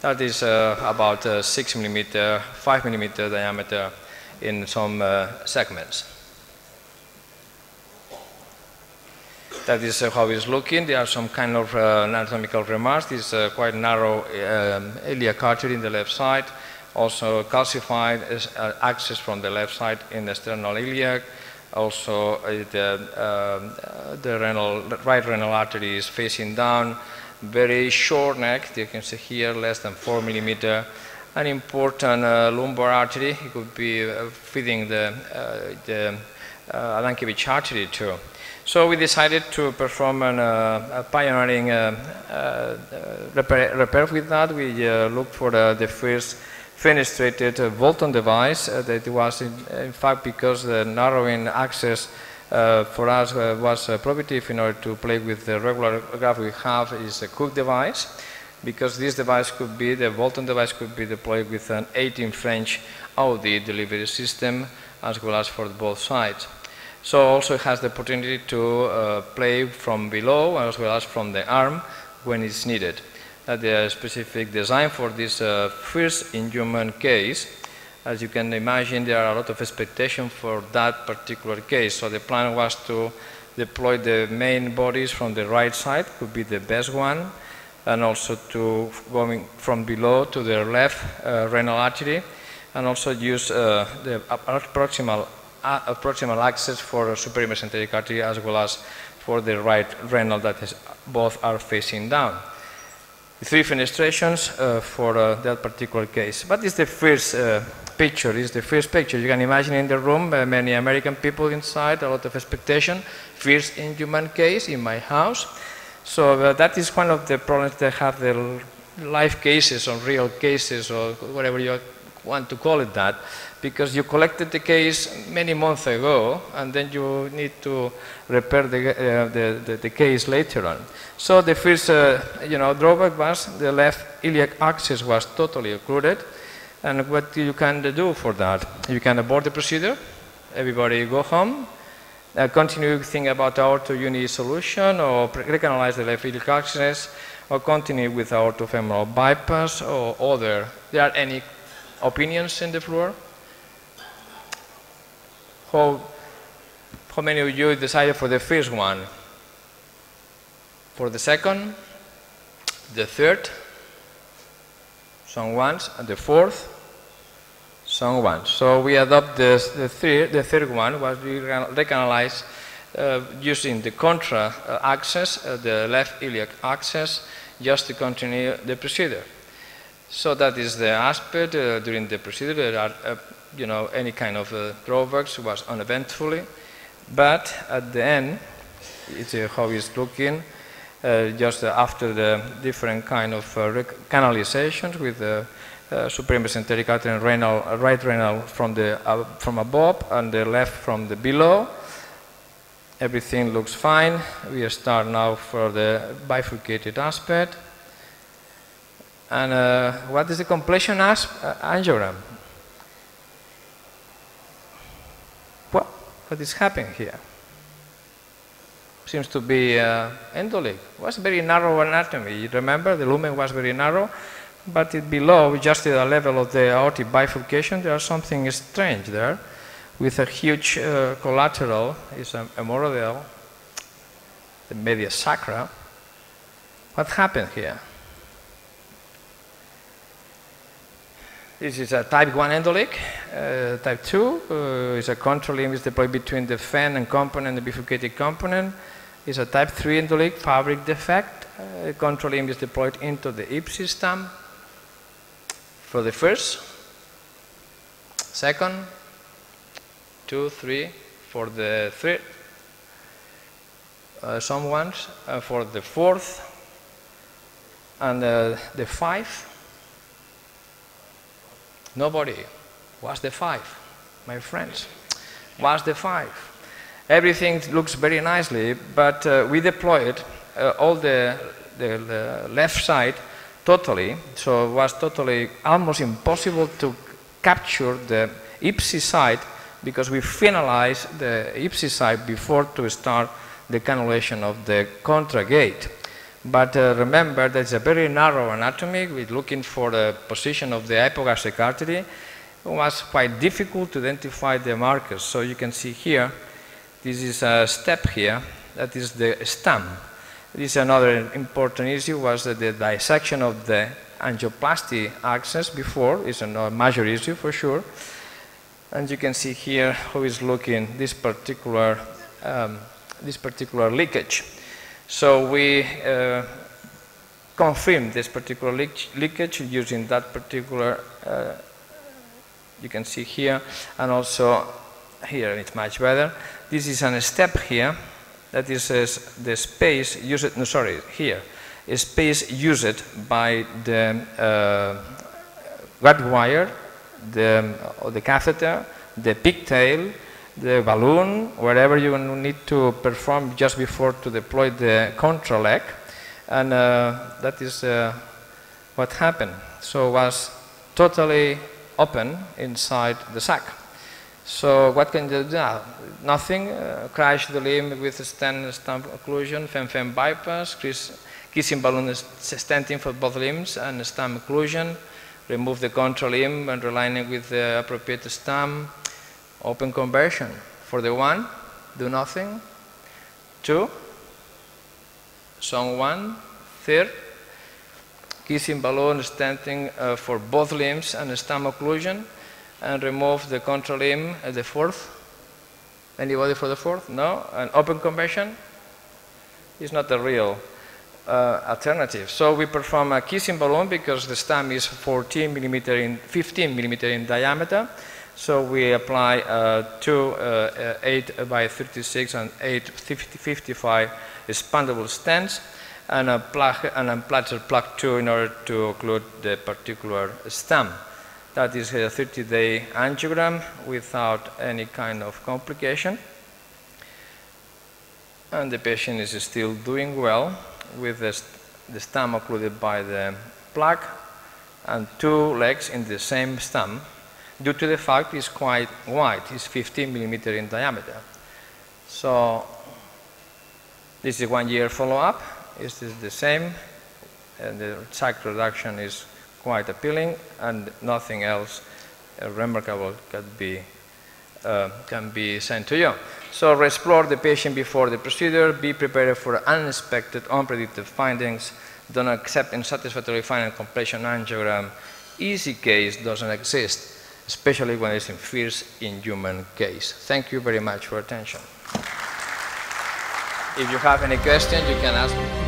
That is about 6 millimeter, 5 millimeter diameter in some segments. That is how it's looking. There are some kind of anatomical remarks. This is quite narrow iliac artery in the left side, also calcified access from the left side in the sternal iliac. Also, the right renal artery is facing down. Very short neck, you can see here, less than 4 millimeter. An important lumbar artery, it could be feeding the Adankiewicz artery too. So we decided to perform a pioneering repair with that. We looked for the first fenestrated Volton device that was in fact because the narrowing access for us was prohibitive in order to play with the regular graft we have is a Cook device, because this device could be, the Volton device could be deployed with an 18 French Audi delivery system as well as for both sides. So also it has the opportunity to play from below as well as from the arm when it's needed. The specific design for this first in human case. As you can imagine, there are a lot of expectations for that particular case. So the plan was to deploy the main bodies from the right side, could be the best one, and also to going from below to the left renal artery, and also use the proximal access for superior mesenteric artery as well as for the right renal that is, both are facing down. 3 fenestrations for that particular case. But it's the first picture, it's the first picture. You can imagine in the room, many American people inside, a lot of expectation. First in human case in my house. So that is one of the problems that have the live cases or real cases or whatever you want to call it that, because you collected the case many months ago and then you need to repair the case later on. So the first drawback was the left iliac axis was totally occluded, and what you can do for that? You can abort the procedure, everybody go home, continue to think about aorto-uni solution or recanalize the left iliac axis, or continue with aortofemoral bypass or other. There are any opinions in the floor? How many of you decided for the first one? For the second? The third? Some ones. And the fourth? Some ones. So we adopt the third one, was we recanalize using the contra axis, the left iliac axis, just to continue the procedure. So that is the aspect during the procedure. There are any kind of drawbacks was uneventfully, but at the end, it's how it's looking just after the different kind of canalizations with the superior mesenteric artery and right renal from above and the left from the below. Everything looks fine. We start now for the bifurcated aspect. And what is the completion angiogram? What is happening here? Seems to be endoleak. It was very narrow anatomy. You remember the lumen was very narrow, but below, just at the level of the aortic bifurcation, there is something strange there, with a huge collateral. It's a hemorrhoidal, the media sacra. What happened here? This is a type 1 endoleak. Type 2 is a control limb is deployed between the fen and component, the bifurcated component. It's a type 3 endoleak, fabric defect. Control limb is deployed into the hip system for the first, second, 2, 3, for the third, some ones, for the fourth, and the 5. Nobody. What's the 5, my friends? What's the 5? Everything looks very nicely, but we deployed all the left side totally, so it was totally almost impossible to capture the ipsy side because we finalized the ipsy side before to start the cannulation of the contra gate. But remember, that's a very narrow anatomy. We're looking for the position of the hypogastric artery. It was quite difficult to identify the markers. So you can see here, this is a step here, that is the stem. This is another important issue, was that the dissection of the angioplasty axis before is a major issue for sure. And you can see here how is looking this particular leakage. So we confirm this particular leakage using that particular, you can see here, and also here it's much better. This is a step here, that is the space used, no sorry, here, a space used by the guide wire, the catheter, the pigtail, the balloon, wherever you need to perform just before to deploy the control leg, and that is what happened. So it was totally open inside the sac. So what can you do now? Nothing. Crash the limb with a stent occlusion, fem-fem bypass, kissing balloon stenting for both limbs, and stem occlusion. Remove the control limb and realigning with the appropriate stem. Open conversion. For the one, do nothing. Two, zone one. Third, kissing balloon stenting for both limbs and stem occlusion, and remove the control limb at the fourth. Anybody for the fourth? No? An open conversion is not a real alternative. So we perform a kissing balloon because the stem is 15 millimeter in diameter. So we apply two 8 by 36 and 855 expandable stents, and a platter plug 2 in order to occlude the particular stem. That is a 30-day angiogram without any kind of complication. And the patient is still doing well with the stem occluded by the plug and two legs in the same stem, due to the fact it's quite wide, it's 15 millimeter in diameter. So this is 1 year follow-up. It's the same, and the sac reduction is quite appealing, and nothing else remarkable can be sent to you. So explore the patient before the procedure, be prepared for unexpected, unpredicted findings, don't accept unsatisfactory final completion angiogram. Easy case doesn't exist, especially when it's in first in human case. Thank you very much for attention. If you have any questions, you can ask me.